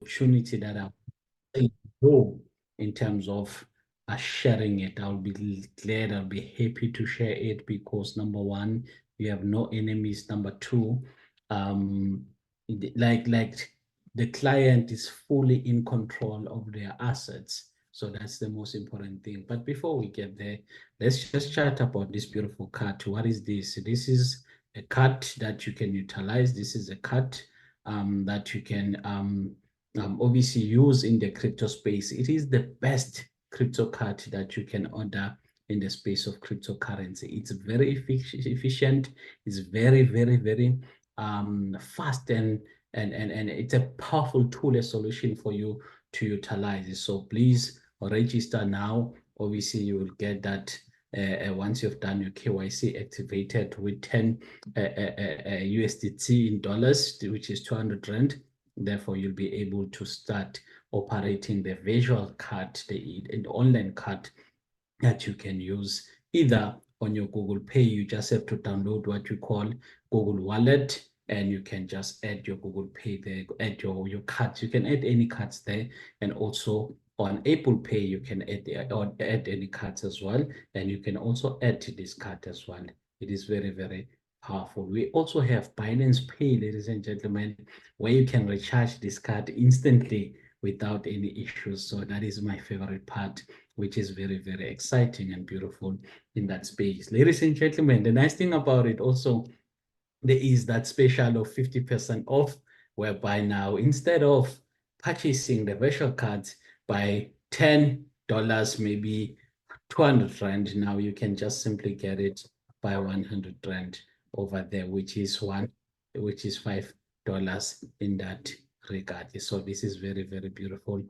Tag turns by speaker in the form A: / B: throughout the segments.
A: opportunity that I go in terms of sharing it. I'll be glad, I'll be happy to share it because number one, you have no enemies. Number two, like the client is fully in control of their assets. So that's the most important thing. But before we get there, let's just chat about this beautiful card. What is this? This is a card that you can utilize. This is a card that you can obviously use in the crypto space. It is the best crypto card that you can order in the space of cryptocurrency. It's very efficient. It's very, very, very fast and it's a powerful tool, a solution for you to utilize. So please register now. Obviously, you will get that once you've done your KYC activated with 10 USDT in dollars, which is 200 Rand. Therefore, you'll be able to start operating the visual card, the online card that you can use either on your Google Pay. You just have to download what you call Google Wallet, and you can just add your Google Pay there, add your cards. You can add any cards there, and also on Apple Pay, you can add any cards as well, and you can also add to this card as well. It is very, very powerful. We also have Binance Pay, ladies and gentlemen, where you can recharge this card instantly without any issues. So that is my favorite part, which is very, very exciting and beautiful in that space. Ladies and gentlemen, the nice thing about it also, there is that special of 50% off, whereby now instead of purchasing the virtual cards by $10, maybe 200 Rand, now you can just simply get it by 100 Rand over there, which is $5 in that regard. So this is very, very beautiful.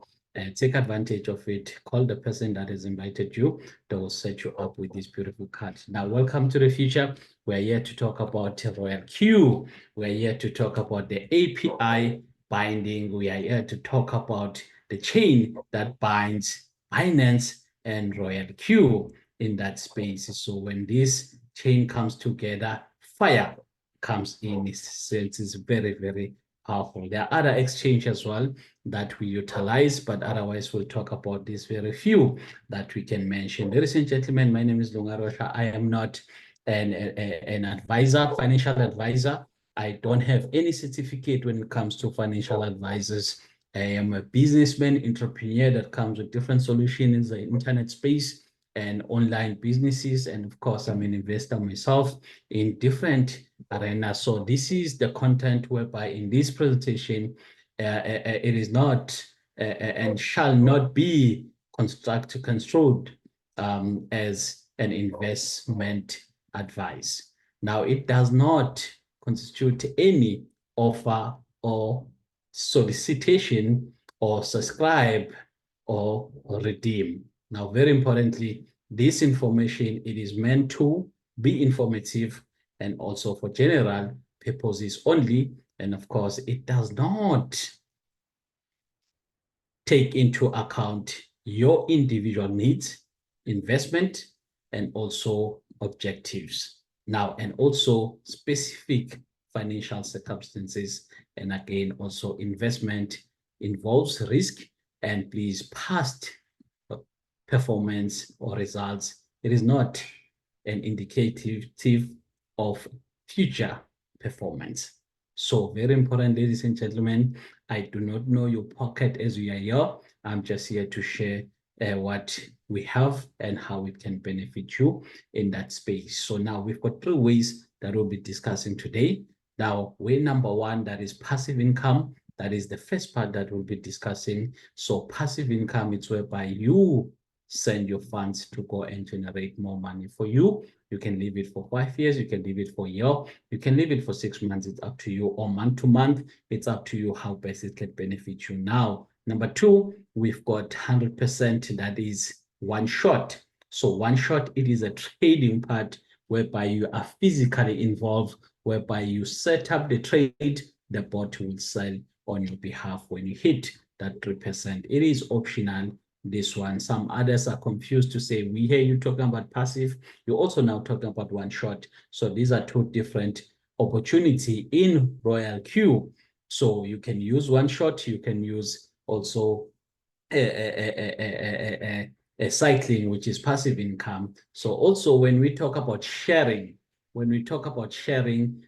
A: Take advantage of it. Call the person that has invited you. They will set you up with this beautiful card. Now, welcome to the future. We're here to talk about Royal Q. We're here to talk about the API binding. We are here to talk about the chain that binds Binance and Royal Q in that space. So when this chain comes together, fire comes in. It's very, very powerful. There are other exchanges as well that we utilize, but otherwise we'll talk about these very few that we can mention. Ladies and gentlemen, my name is Lungarosha. I am not an advisor, financial advisor. I don't have any certificate when it comes to financial advisors. I am a businessman, entrepreneur that comes with different solutions in the internet space and online businesses. And of course, I'm an investor myself in different arenas. So this is the content whereby in this presentation, it is not and shall not be construed as an investment advice. Now, it does not constitute any offer or solicitation or subscribe or redeem. Now, very importantly, this information, it is meant to be informative and also for general purposes only. And of course, it does not take into account your individual needs, investment, and also objectives. Now, and also specific financial circumstances. And again, also investment involves risk, and please past performance or results. It is not an indicative of future performance. So very important, ladies and gentlemen, I do not know your pocket as we are here. I'm just here to share what we have and how it can benefit you in that space. So now we've got 3 ways that we'll be discussing today. Now, way number 1, that is passive income. That is the first part that we'll be discussing. So passive income, it's whereby you send your funds to go and generate more money for you. You can leave it for 5 years, you can leave it for a year, you can leave it for 6 months, it's up to you, or month to month, it's up to you how best it can benefit you. Now, number 2, we've got 100%, that is one shot. So one shot, it is a trading part whereby you are physically involved, whereby you set up the trade, the bot will sell on your behalf when you hit that 3%. It is optional, this one. Some others are confused to say, we hear you talking about passive, you're also now talking about one shot. So these are 2 different opportunities in Royal Q. So you can use one shot, you can use also a cycling, which is passive income. So also when we talk about sharing,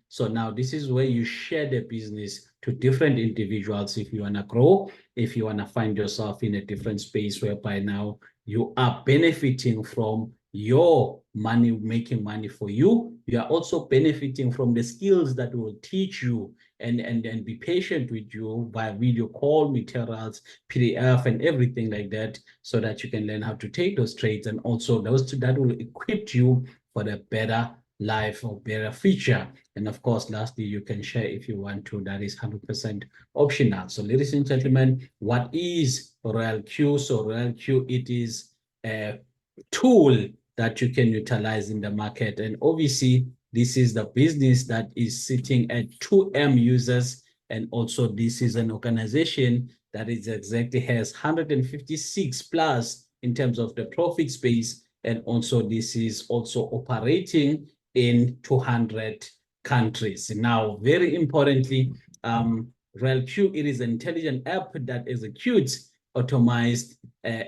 A: so now this is where you share the business to different individuals. If you want to grow, if you want to find yourself in a different space whereby now you are benefiting from your money, making money for you, you are also benefiting from the skills that will teach you and be patient with you via video call materials, PDF, and everything like that, so that you can learn how to take those trades, and also those that will equip you for the better life or better future. And of course, lastly, you can share if you want to. That is 100% optional. So ladies and gentlemen, what is RoyalQ? So RoyalQ, it is a tool that you can utilize in the market. And obviously, this is the business that is sitting at 2M users. And also this is an organization that is exactly has 156 plus in terms of the profit space. And also this is also operating in 200 countries. Now, very importantly, RoyalQ, it is an intelligent app that executes automized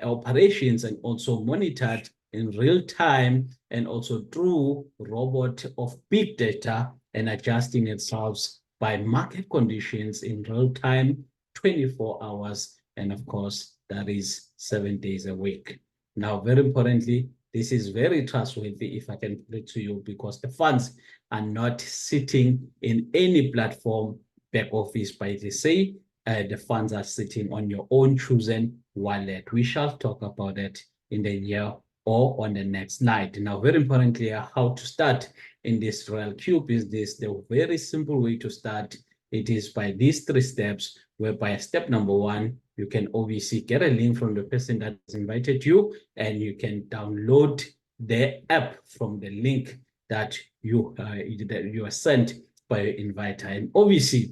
A: operations and also monitored in real time, and also through robot of big data, and adjusting itself by market conditions in real time, 24 hours. And of course, that is 7 days a week. Now, very importantly, this is very trustworthy, if I can put it to you, because the funds are not sitting in any platform back office by the say. The funds are sitting on your own chosen wallet. We shall talk about it in the year or on the next slide. Now, very importantly, how to start in this RoyalQ business. The very simple way to start, it is by these 3 steps, whereby step number 1, you can obviously get a link from the person that has invited you, and you can download the app from the link that you are sent by your inviter. And obviously,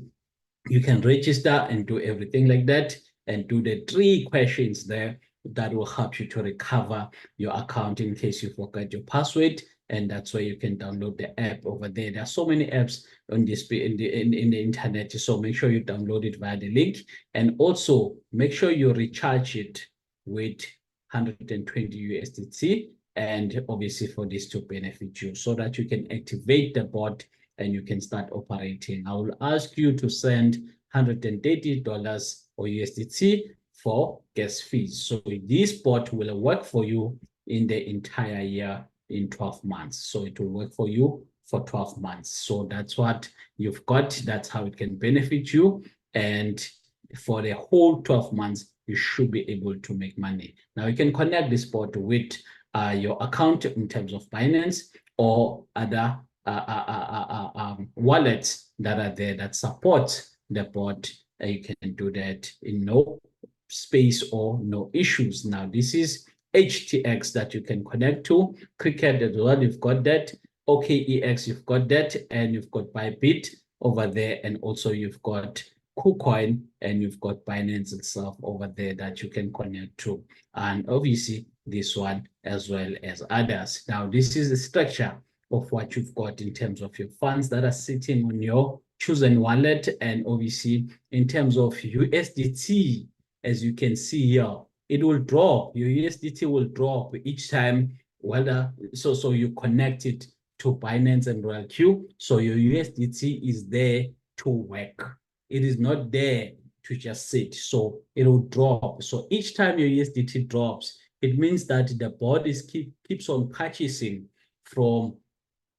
A: you can register and do everything like that, and do the 3 questions there that will help you to recover your account in case you forgot your password. And that's where you can download the app over there. There are so many apps on this in the internet, so make sure you download it via the link, and also make sure you recharge it with 120 USDT, and obviously for this to benefit you, so that you can activate the bot and you can start operating. I will ask you to send $130 or USDT for gas fees. So this bot will work for you in the entire year in 12 months. So it will work for you for 12 months. So that's what you've got. That's how it can benefit you. And for the whole 12 months, you should be able to make money. Now you can connect this bot with your account in terms of Binance or other wallets that are there that support the bot. You can do that in no space or no issues. Now, this is HTX that you can connect to. Cricket as well, you've got that. OKEX, you've got that. And you've got Bybit over there. And also you've got KuCoin, and you've got Binance itself over there that you can connect to. And obviously this one as well as others. Now, this is the structure of what you've got in terms of your funds that are sitting on your chosen wallet. And obviously in terms of USDT, as you can see here, it will drop. Your USDT will drop each time, whether so you connect it to Binance and RoyalQ. So your USDT is there to work. It is not there to just sit. So it will drop. So each time your USDT drops, it means that the bot keeps on purchasing from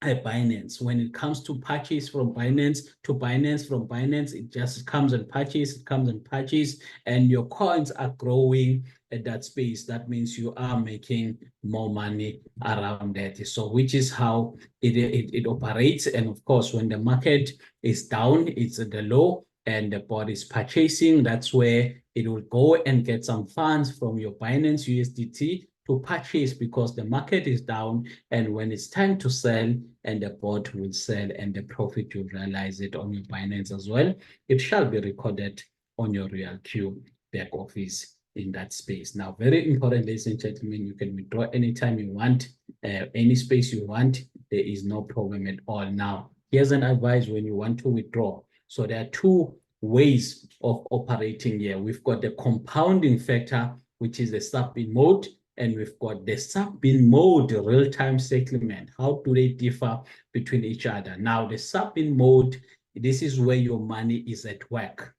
A: Binance. When it comes to purchase from Binance to Binance, from Binance, it just comes and purchase, and your coins are growing at that space. That means you are making more money around that. So which is how it operates. And of course, when the market is down, it's at the low, and the bot is purchasing, that's where it will go and get some funds from your Binance USDT to purchase, because the market is down, and when it's time to sell, and the bot will sell, and the profit you realize it on your Binance as well, it shall be recorded on your RoyalQ back office in that space. Now, very important, ladies and gentlemen, you can withdraw anytime you want, any space you want. There is no problem at all. Now, here's an advice when you want to withdraw. So there are 2 ways of operating here. We've got the compounding factor, which is the sub-bin mode, and we've got the sub-bin mode real-time settlement. How do they differ between each other? Now, the sub-bin mode, this is where your money is at work.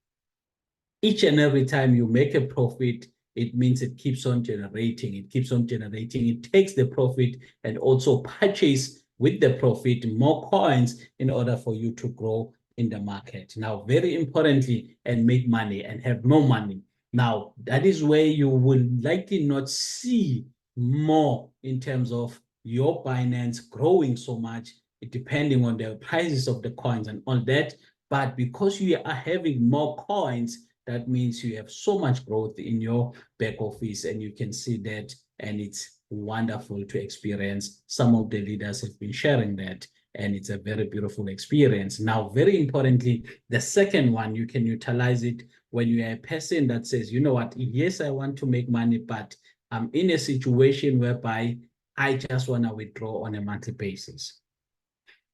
A: Each and every time you make a profit, it means it keeps on generating. It keeps on generating. It takes the profit and also purchase with the profit more coins in order for you to grow in the market. Now, very importantly, and make money and have more money. Now, that is where you will likely not see more in terms of your Binance growing so much, depending on the prices of the coins and all that. But because you are having more coins, that means you have so much growth in your back office, and you can see that, and it's wonderful to experience. Some of the leaders have been sharing that, and it's a very beautiful experience. Now, very importantly, the second one, you can utilize it when you are a person that says, you know what, yes, I want to make money, but I'm in a situation whereby I just want to withdraw on a monthly basis.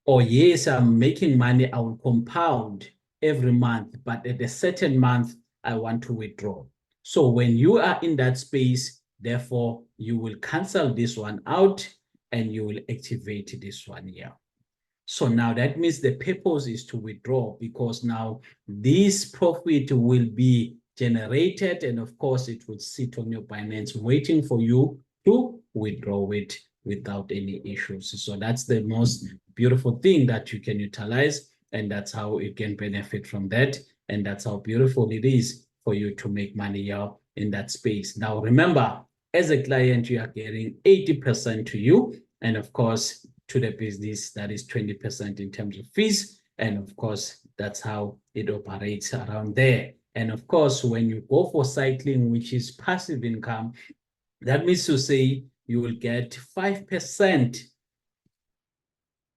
A: Or yes, I'm making money, I will compound every month, but at a certain month, I want to withdraw. So when you are in that space, therefore, you will cancel this one out and you will activate this one here. So now that means the purpose is to withdraw, because now this profit will be generated, and of course it will sit on your Binance waiting for you to withdraw it without any issues. So that's the most beautiful thing that you can utilize, and that's how you can benefit from that. And that's how beautiful it is for you to make money out in that space. Now, remember, as a client, you are getting 80% to you. And of course, to the business, that is 20% in terms of fees. And of course, that's how it operates around there. And of course, when you go for cycling, which is passive income, that means to say you will get 5%,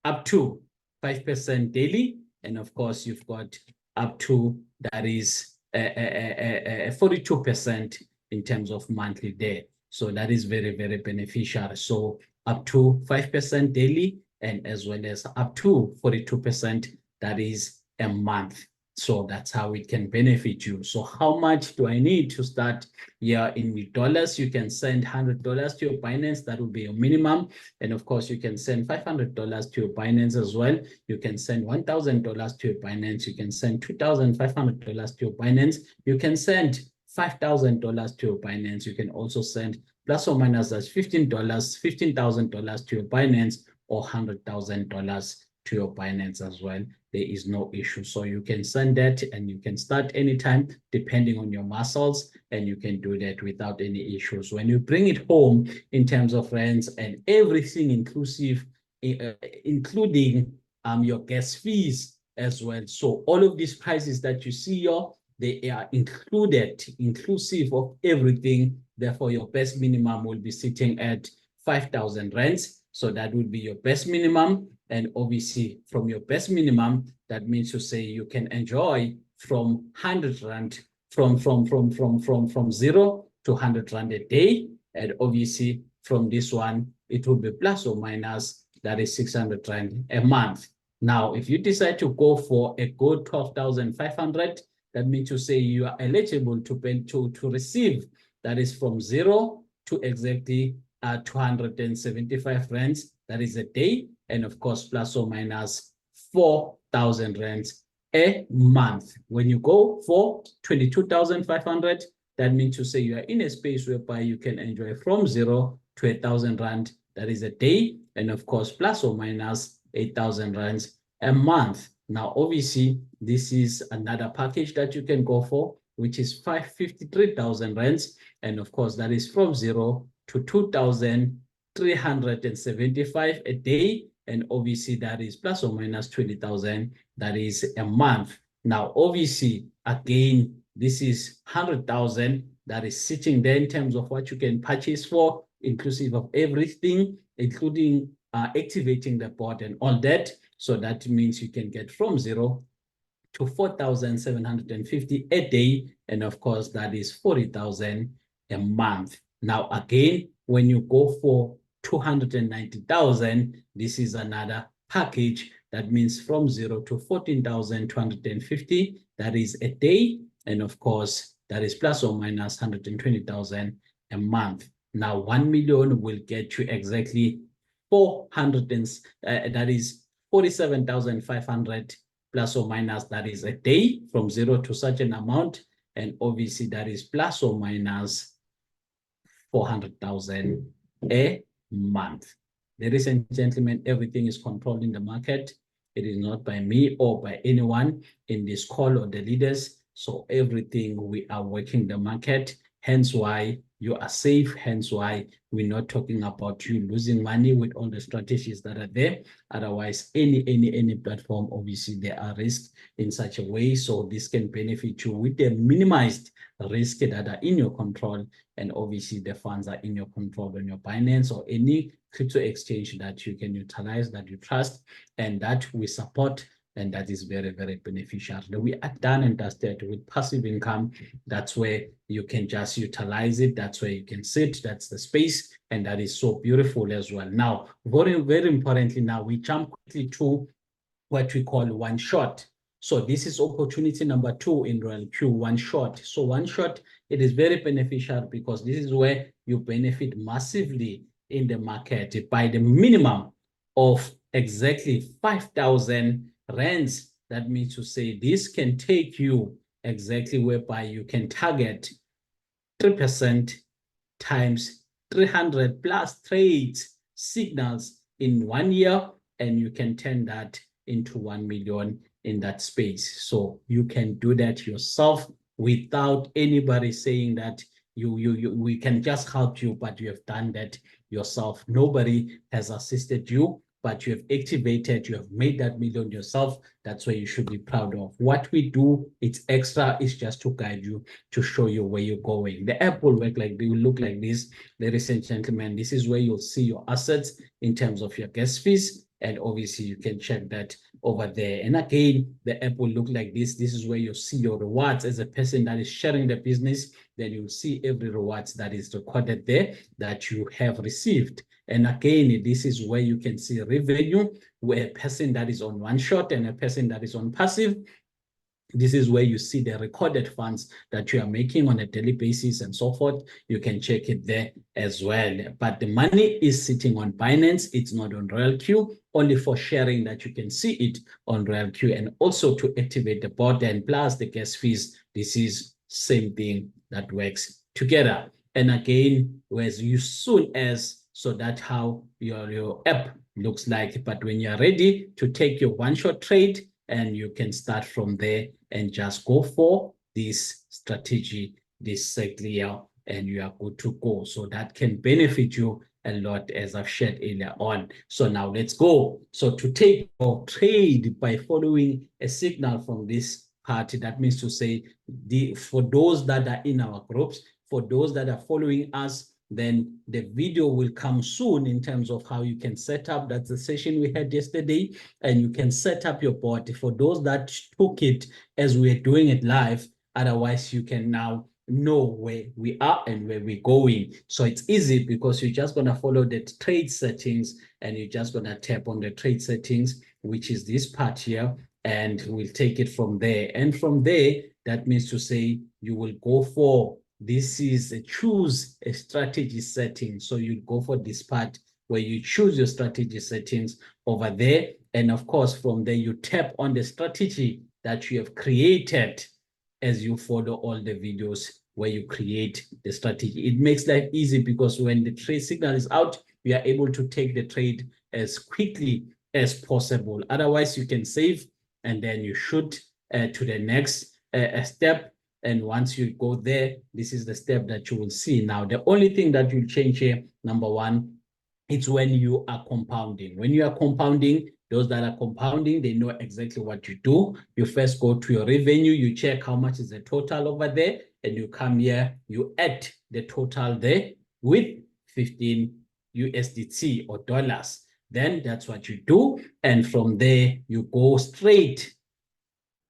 A: up to 5% daily. And of course, you've got up to, that is 42% in terms of monthly there. So that is very, very beneficial. So up to 5% daily, and as well as up to 42%, that is a month. So that's how it can benefit you. So how much do I need to start? Yeah, in dollars, you can send $100 to your Binance. That would be your minimum. And of course, you can send $500 to your Binance as well. You can send $1,000 to your Binance. You can send $2,500 to your Binance. You can send $5,000 to your Binance. You can also send plus or minus that's $15,000 to your Binance, or $100,000 to your Binance as well. There is no issue. So you can send that, and you can start anytime depending on your muscles, and you can do that without any issues. When you bring it home in terms of rents and everything inclusive, including your gas fees as well. So all of these prices that you see here, they are included, inclusive of everything. Therefore, your best minimum will be sitting at 5,000 rands. So that would be your best minimum. And obviously, from your best minimum, that means to say you can enjoy from 100 rand, from 0 to 100 rand a day. And obviously, from this one, it will be plus or minus, that is 600 rand a month. Now, if you decide to go for a good 12,500, that means to say you are eligible to pay to receive, that is from 0 to exactly 275 rands, that is a day, and of course plus or minus 4,000 rands a month. When you go for 22,500, that means to say you are in a space whereby you can enjoy from 0 to 1,000 rand, that is a day, and of course plus or minus 8,000 rands a month. Now, obviously, this is another package that you can go for, which is 553,000 rands. And of course, that is from 0 to 2,375 a day. And obviously, that is plus or minus 20,000, that is a month. Now, obviously, again, this is 100,000 that is sitting there in terms of what you can purchase for, inclusive of everything, including activating the bot and all that. So that means you can get from 0 to 4,750 a day. And of course, that is 40,000 a month. Now, again, when you go for 290,000, this is another package That means from 0 to 14,250, that is a day. And of course, that is plus or minus 120,000 a month. Now, 1 million will get you exactly 400, that is 47,500 plus or minus, that is a day from 0 to such an amount. And obviously that is plus or minus 400,000 a month. Ladies and gentlemen, everything is controlled in the market. It is not by me or by anyone in this call or the leaders. So everything we are working the market, hence why you are safe, hence why we're not talking about you losing money with all the strategies that are there. Otherwise, any platform, obviously there are risks in such a way. So this can benefit you with the minimized risk that are in your control. And obviously the funds are in your control on your Binance or any crypto exchange that you can utilize, that you trust, and that we support. And that is very, very beneficial. We are done and dusted with passive income. That's where you can just utilize it. That's where you can sit. That's the space. And that is so beautiful as well. Now, very, very importantly, now we jump quickly to what we call one shot. So this is opportunity number 2 in Royal Q, one shot. So one shot, it is very beneficial because this is where you benefit massively in the market by the minimum of exactly 5,000 rands. That means to say this can take you exactly whereby you can target 3% times 300 plus trades signals in 1 year, and you can turn that into 1 million in that space. So you can do that yourself without anybody saying that we can just help you, but you have done that yourself. Nobody has assisted you, but you have activated, you have made that million yourself. That's where you should be proud of. What we do, it's extra, it's just to guide you, to show you where you're going. The app will work like, they will look like this, ladies and gentlemen. This is where you'll see your assets in terms of your gas fees. And obviously you can check that over there. And again, the app will look like this. This is where you see your rewards as a person that is sharing the business. Then you'll see every rewards that is recorded there that you have received. And again, this is where you can see revenue, where a person that is on one shot and a person that is on passive. This is where you see the recorded funds that you are making on a daily basis and so forth. You can check it there as well. But the money is sitting on Binance. It's not on Royal Q, only for sharing that you can see it on Royal Q, and also to activate the bot and plus the gas fees. This is same thing that works together. And again, as you soon as, so that's how your app looks like. But when you're ready to take your one-shot trade, and you can start from there and just go for this strategy, this cycle, and you are good to go. So that can benefit you a lot, as I've shared earlier on. So now let's go. So to take your trade by following a signal from this party, that means to say, for those that are in our groups, for those that are following us, then the video will come soon in terms of how you can set up. That's the session we had yesterday, and you can set up your bot. For those that took it as we're doing it live, otherwise you can now know where we are and where we're going. So it's easy because you're just going to follow the trade settings, and you're just going to tap on the trade settings, which is this part here, and we'll take it from there. And from there, that means to say you will go for, this is a choose a strategy setting. So you go for this part where you choose your strategy settings over there. And of course, from there, you tap on the strategy that you have created as you follow all the videos where you create the strategy. It makes life easy because when the trade signal is out, you are able to take the trade as quickly as possible. Otherwise, you can save and then you shoot to the next step. And once you go there, this is the step that you will see. Now, the only thing that will change here, number one, it's when you are compounding. When you are compounding, those that are compounding, they know exactly what you do. You first go to your revenue, you check how much is the total over there, and you come here, you add the total there with 15 USDT or dollars. Then that's what you do. And from there, you go straight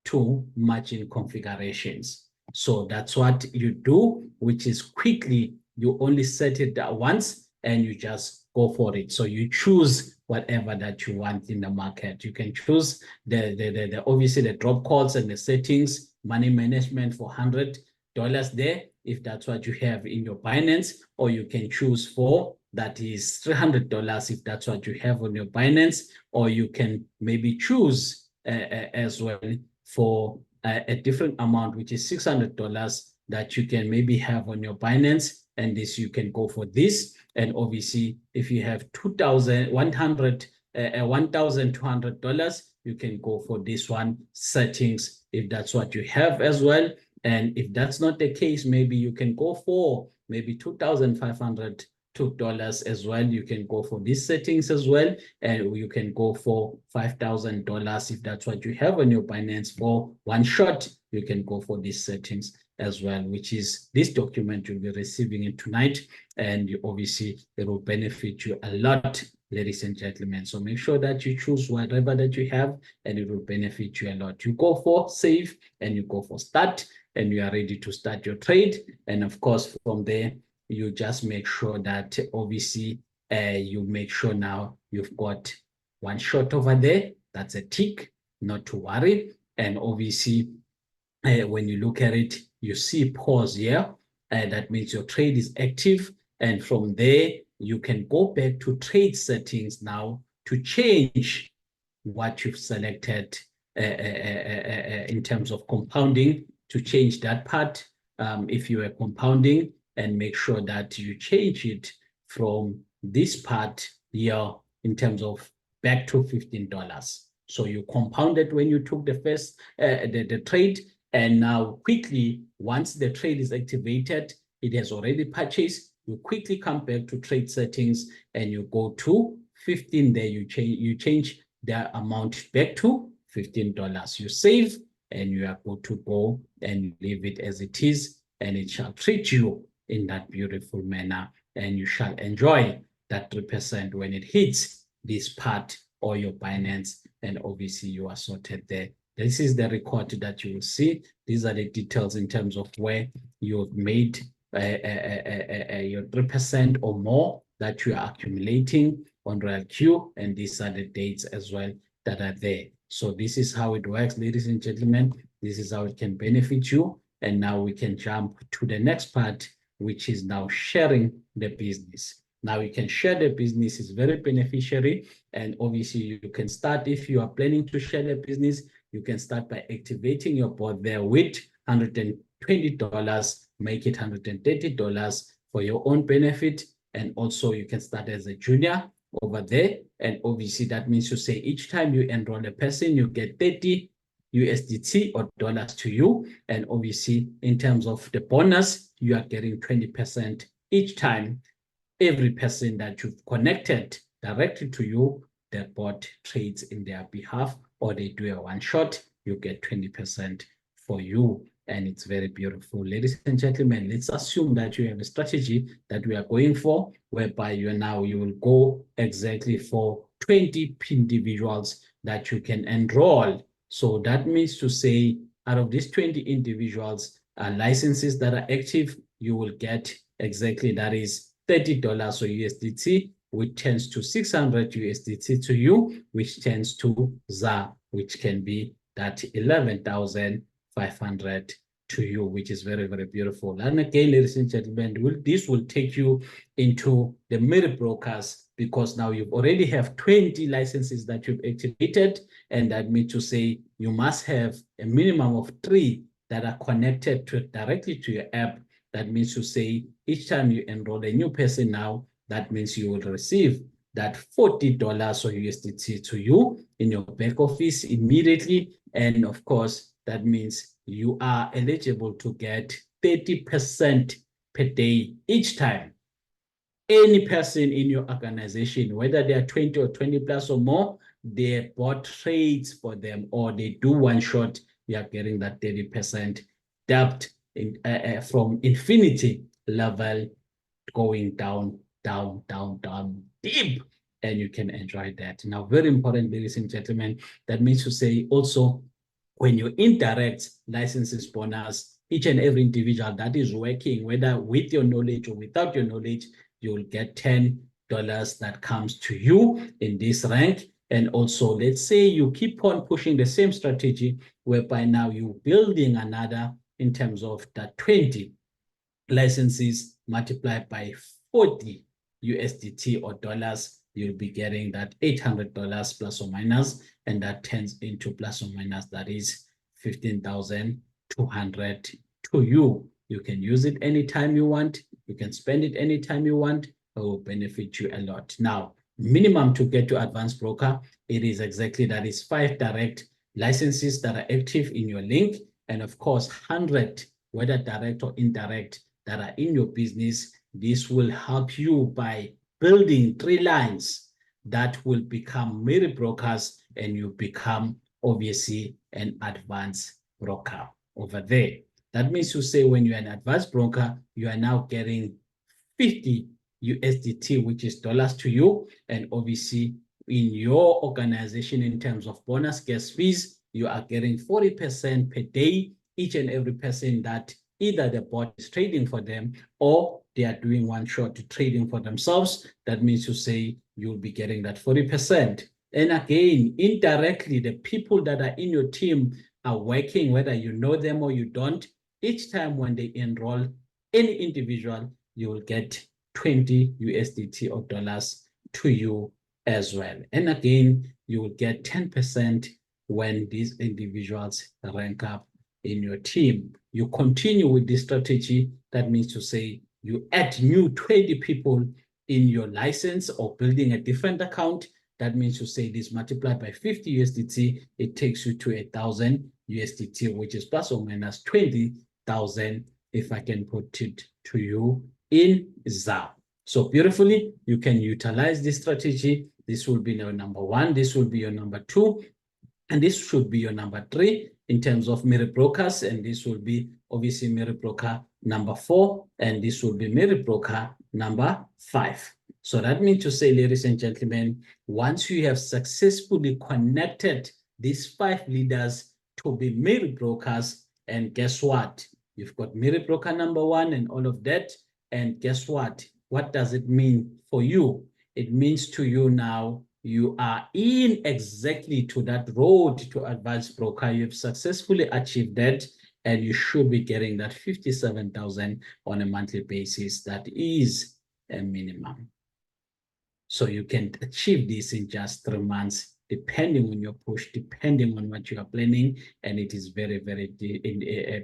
A: to margin configurations. So that's what you do, which is quickly, you only set it once and you just go for it. So you choose whatever that you want in the market. You can choose the obviously the drop calls and the settings, money management for $100 there, if that's what you have in your Binance, or you can choose for that is $300 if that's what you have on your Binance, or you can maybe choose as well for a different amount, which is $600 that you can maybe have on your Binance, and this you can go for this. And obviously, if you have $1,200, you can go for this one settings if that's what you have as well. And if that's not the case, maybe you can go for maybe $2,500 as well. You can go for these settings as well, and you can go for $5,000 if that's what you have on your Binance for one shot. You can go for these settings as well, which is this document you'll be receiving it tonight, and obviously it will benefit you a lot, ladies and gentlemen. So make sure that you choose whatever that you have, and it will benefit you a lot. You go for save and you go for start, and you are ready to start your trade. And of course, from there, you just make sure that obviously you make sure now you've got one shot over there. That's a tick, not to worry. And obviously, when you look at it, you see pause here. That means your trade is active. And from there, you can go back to trade settings now to change what you've selected in terms of compounding, to change that part if you are compounding, and make sure that you change it from this part here in terms of back to $15. So you compounded when you took the first the trade, and now quickly, once the trade is activated, it has already purchased, you quickly come back to trade settings and you go to 15 there, you change the amount back to $15. You save and you are good to go and leave it as it is, and it shall treat you in that beautiful manner, and you shall enjoy that 3% when it hits this part or your Binance, and obviously you are sorted there. This is the record that you will see. These are the details in terms of where you've made your 3% or more that you are accumulating on RealQ, and these are the dates as well that are there. So this is how it works, ladies and gentlemen. This is how it can benefit you. And now we can jump to the next part, which is now sharing the business. Now you can share the business, is very beneficiary. And obviously you can start, if you are planning to share the business, you can start by activating your bot there with $120, make it $130 for your own benefit. And also you can start as a junior over there. And obviously that means you say each time you enroll a person, you get 30 USDT or dollars to you. And obviously in terms of the bonus, you are getting 20% each time every person that you've connected directly to you, the bot trades in their behalf, or they do a one shot, you get 20% for you. And it's very beautiful. Ladies and gentlemen, let's assume that you have a strategy that we are going for, whereby you will go exactly for 20 individuals that you can enroll. So that means to say, out of these 20 individuals licenses that are active, you will get exactly, that is $30 or USDT, which turns to 600 USDT to you, which turns to ZAR, which can be that 11,500 to you, which is very, very beautiful. And again, ladies and gentlemen, this will take you into the Merit Brokers, because now you already have 20 licenses that you've activated, and that means to say you must have a minimum of 3 that are connected directly to your app. That means to say each time you enroll a new person now, that means you will receive that $40 or USDT to you in your back office immediately. And of course, that means you are eligible to get 30% per day each time any person in your organization, whether they are 20 or 20 plus or more, their bot trades for them, or they do one shot, you are getting that 30% dubbed from infinity level, going down, down, down, down, deep, and you can enjoy that. Now, very important, ladies and gentlemen, that means to say also, when you indirect licenses bonus, each and every individual that is working, whether with your knowledge or without your knowledge, you will get 10 that comes to you in this rank. And also, let's say you keep on pushing the same strategy, whereby now you're building another in terms of that 20 licenses multiplied by 40 USDT or dollars, you'll be getting that $800 plus or minus, and that turns into plus or minus, that is 15,200 to you. You can use it anytime you want. You can spend it anytime you want. It will benefit you a lot. Now, minimum to get to advanced broker, it is exactly that is 5 direct licenses that are active in your link, and of course 100, whether direct or indirect, that are in your business. This will help you by building 3 lines that will become mirror brokers, and you become obviously an advanced broker over there. That means to say when you're an advanced broker, you are now getting 50 USDT, which is dollars to you. And obviously in your organization, in terms of bonus gas fees, you are getting 40% per day, each and every person that either the bot is trading for them or they are doing one-shot trading for themselves. That means to say you'll be getting that 40%. And again, indirectly, the people that are in your team are working, whether you know them or you don't. Each time when they enroll any individual, you will get 20 USDT or dollars to you as well. And again, you will get 10% when these individuals rank up in your team. You continue with this strategy. That means to say you add new 20 people in your license or building a different account. That means to say this multiplied by 50 USDT, it takes you to 1,000 USDT, which is plus or minus 20,000, if I can put it to you in ZAR. So beautifully, you can utilize this strategy. This will be your number 1. This will be your number 2. And this should be your number 3 in terms of mirror brokers. And this will be obviously mirror broker number 4. And this will be mirror broker number 5. So that means to say, ladies and gentlemen, once you have successfully connected these 5 leaders to be mirror brokers, and guess what? You've got mirror broker number 1 and all of that. And guess what? What does it mean for you? It means to you now, you are in exactly to that road to advanced broker. You've successfully achieved that, and you should be getting that 57,000 on a monthly basis. That is a minimum. So you can achieve this in just 3 months, depending on your push, depending on what you are planning. And it is very, very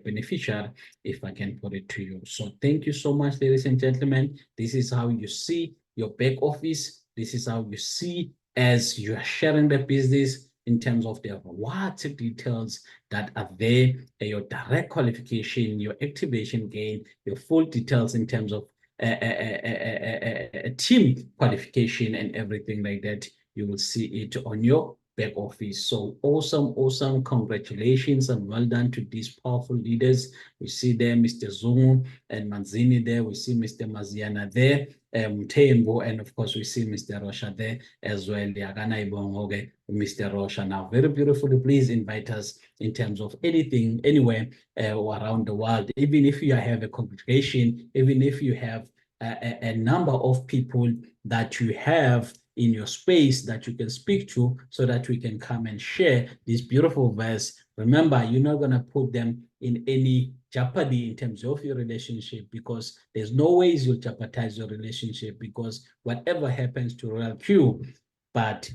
A: beneficial, if I can put it to you. So thank you so much, ladies and gentlemen. This is how you see your back office. This is how you see as you are sharing the business in terms of the what details that are there, your direct qualification, your activation gain, your full details in terms of a team qualification and everything like that. You will see it on your back office. So awesome. Congratulations and well done to these powerful leaders. We see there Mr. Zungu and Manzini there. We see Mr. Maziana there, Tembo, and of course we see Mr. Rosha there as well. Mr. Rosha. Now, very beautifully, please invite us in terms of anything, anywhere around the world. Even if you have a congregation, even if you have a number of people that you have in your space that you can speak to, so that we can come and share this beautiful verse. Remember, you're not going to put them in any jeopardy in terms of your relationship, because there's no ways you'll jeopardize your relationship, because whatever happens to Royal Q, but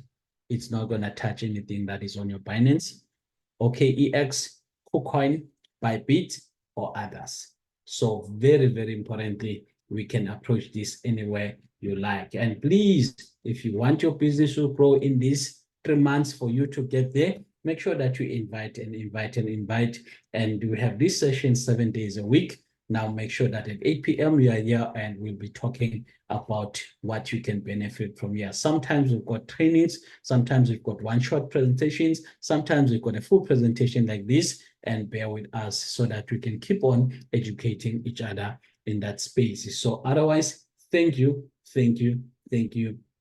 A: it's not going to touch anything that is on your Binance, OKEX, KuCoin, Bybit, or others. So very, very importantly, we can approach this anywhere you like. And please, if you want your business to grow in these 3 months for you to get there, make sure that you invite. And we have this session 7 days a week. Now make sure that at 8 p.m. we are here, and we'll be talking about what you can benefit from here. Sometimes we've got trainings, sometimes we've got one-shot presentations, sometimes we've got a full presentation like this, and bear with us so that we can keep on educating each other in that space. So otherwise, thank you, and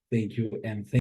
A: thank